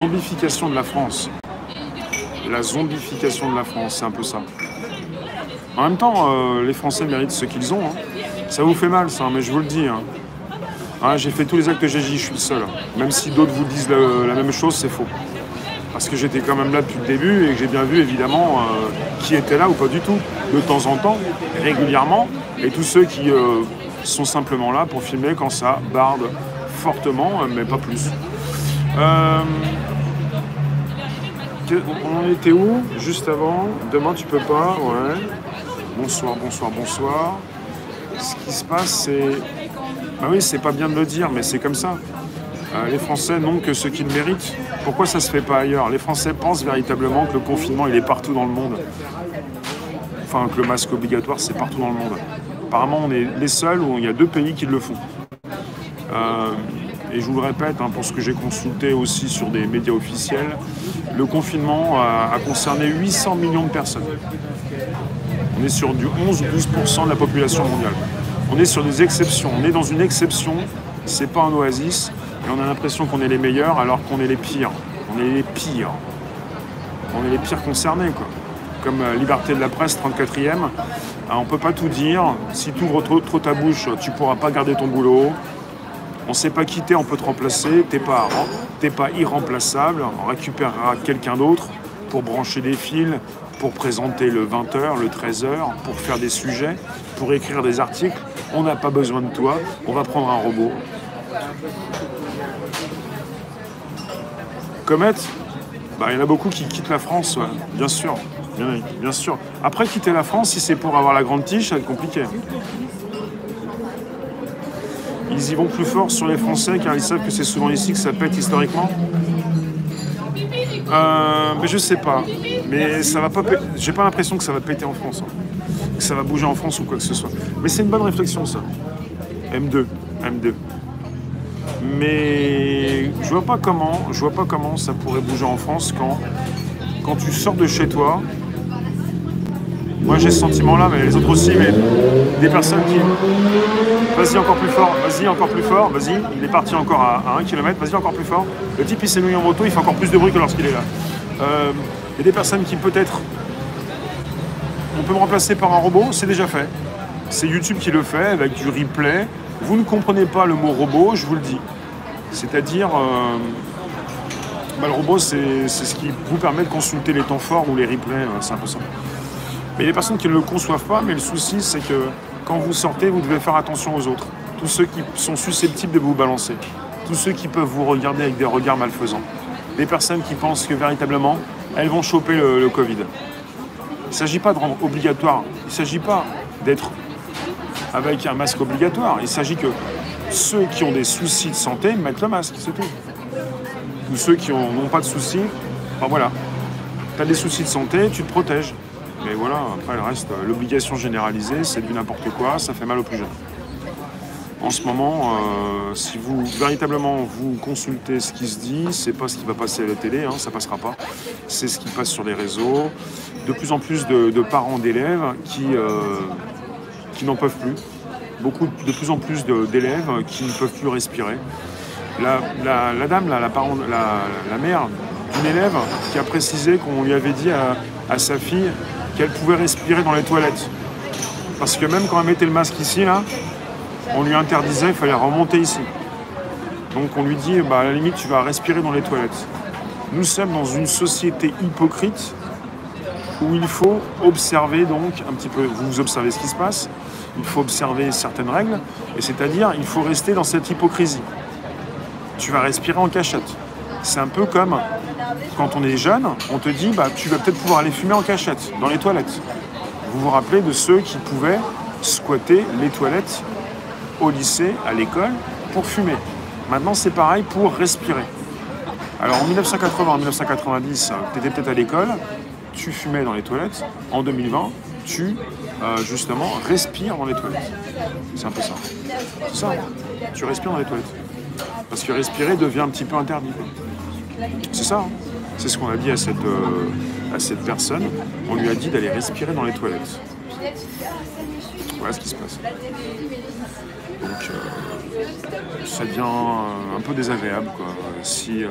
zombification de la France. La zombification de la France, c'est un peu ça. En même temps, les Français méritent ce qu'ils ont. Hein. Ça vous fait mal, ça, mais je vous le dis. Hein. Hein, j'ai fait tous les actes que j'ai dit, je suis le seul. Même si d'autres vous disent la même chose, c'est faux. Parce que j'étais quand même là depuis le début et que j'ai bien vu, évidemment, qui était là ou pas du tout. De temps en temps, régulièrement. Et tous ceux qui sont simplement là pour filmer quand ça barde fortement, mais pas plus. On en était où? Juste avant. Demain, tu peux pas. Ouais. Bonsoir, bonsoir, bonsoir. Ce qui se passe, c'est... Bah oui, c'est pas bien de le dire, mais c'est comme ça. Les Français n'ont que ce qu'ils méritent. Pourquoi ça se fait pas ailleurs? Les Français pensent véritablement que le confinement, il est partout dans le monde. Enfin, que le masque obligatoire, c'est partout dans le monde. Apparemment, on est les seuls où il y a 2 pays qui le font. Et je vous le répète, hein, pour ce que j'ai consulté aussi sur des médias officiels, le confinement a concerné 800 millions de personnes. On est sur du 11 ou 12% de la population mondiale. On est sur des exceptions. On est dans une exception. C'est pas un oasis. Et on a l'impression qu'on est les meilleurs alors qu'on est les pires. On est les pires. On est les pires concernés, quoi. Comme Liberté de la presse, 34e. On peut pas tout dire. Si tu ouvres trop ta bouche, tu pourras pas garder ton boulot. On sait pas qui t'es, on peut te remplacer. T'es pas irremplaçable. On récupérera quelqu'un d'autre pour brancher des fils, pour présenter le 20h, le 13h, pour faire des sujets, pour écrire des articles. On n'a pas besoin de toi. On va prendre un robot. Comet, il y en a beaucoup qui quittent la France, ouais. Bien sûr. Bien sûr. Après, quitter la France, si c'est pour avoir la grande tige, ça va être compliqué. Ils y vont plus fort sur les Français car ils savent que c'est souvent ici que ça pète historiquement. Mais je sais pas. Mais ça va pas. J'ai pas l'impression que ça va péter en France, hein. Que ça va bouger en France ou quoi que ce soit. Mais c'est une bonne réflexion, ça. M2. Mais je vois pas comment ça pourrait bouger en France quand tu sors de chez toi. Moi j'ai ce sentiment-là, mais les autres aussi, mais des personnes qui... Vas-y encore plus fort, vas-y, il est parti encore à 1 km, vas-y encore plus fort. Le type il s'est mis en moto, il fait encore plus de bruit que lorsqu'il est là. Il y a des personnes qui peut-être... On peut me remplacer par un robot, c'est déjà fait. C'est YouTube qui le fait avec du replay. Vous ne comprenez pas le mot robot, je vous le dis. C'est-à-dire... le robot, c'est ce qui vous permet de consulter les temps forts ou les replays, c'est un peu ça. Mais il y a des personnes qui ne le conçoivent pas, mais le souci, c'est que quand vous sortez, vous devez faire attention aux autres. Tous ceux qui sont susceptibles de vous balancer. Tous ceux qui peuvent vous regarder avec des regards malfaisants. Des personnes qui pensent que véritablement, elles vont choper le Covid. Il ne s'agit pas de rendre obligatoire. Il ne s'agit pas d'être avec un masque obligatoire. Il s'agit que ceux qui ont des soucis de santé mettent le masque, c'est tout. Ou ceux qui n'ont pas de soucis, voilà. Tu as des soucis de santé, tu te protèges. Mais voilà, après le reste, l'obligation généralisée, c'est du n'importe quoi, ça fait mal aux plus jeunes. En ce moment, si vous véritablement vous consultez ce qui se dit, c'est pas ce qui va passer à la télé, hein, ça passera pas. C'est ce qui passe sur les réseaux. De plus en plus de parents d'élèves qui n'en peuvent plus. De plus en plus d'élèves qui ne peuvent plus respirer. La dame, la mère d'une élève qui a précisé qu'on lui avait dit à sa fille qu'elle pouvait respirer dans les toilettes. Parce que même quand elle mettait le masque ici, là, on lui interdisait, il fallait remonter ici. Donc on lui dit, à la limite, tu vas respirer dans les toilettes. Nous sommes dans une société hypocrite où il faut observer donc un petit peu, vous observez ce qui se passe, il faut observer certaines règles, et c'est-à-dire, il faut rester dans cette hypocrisie. Tu vas respirer en cachette. C'est un peu comme quand on est jeune, on te dit tu vas peut-être pouvoir aller fumer en cachette dans les toilettes. Vous vous rappelez de ceux qui pouvaient squatter les toilettes au lycée, à l'école, pour fumer. Maintenant, c'est pareil pour respirer. Alors en 1980, en 1990, tu étais peut-être à l'école, tu fumais dans les toilettes. En 2020, tu, justement, respires dans les toilettes. C'est un peu ça. C'est ça, tu respires dans les toilettes. Parce que respirer devient un petit peu interdit. C'est ça, hein. C'est ce qu'on a dit à cette personne. On lui a dit d'aller respirer dans les toilettes. Voilà ce qui se passe. Donc, ça devient un peu désagréable, quoi. Si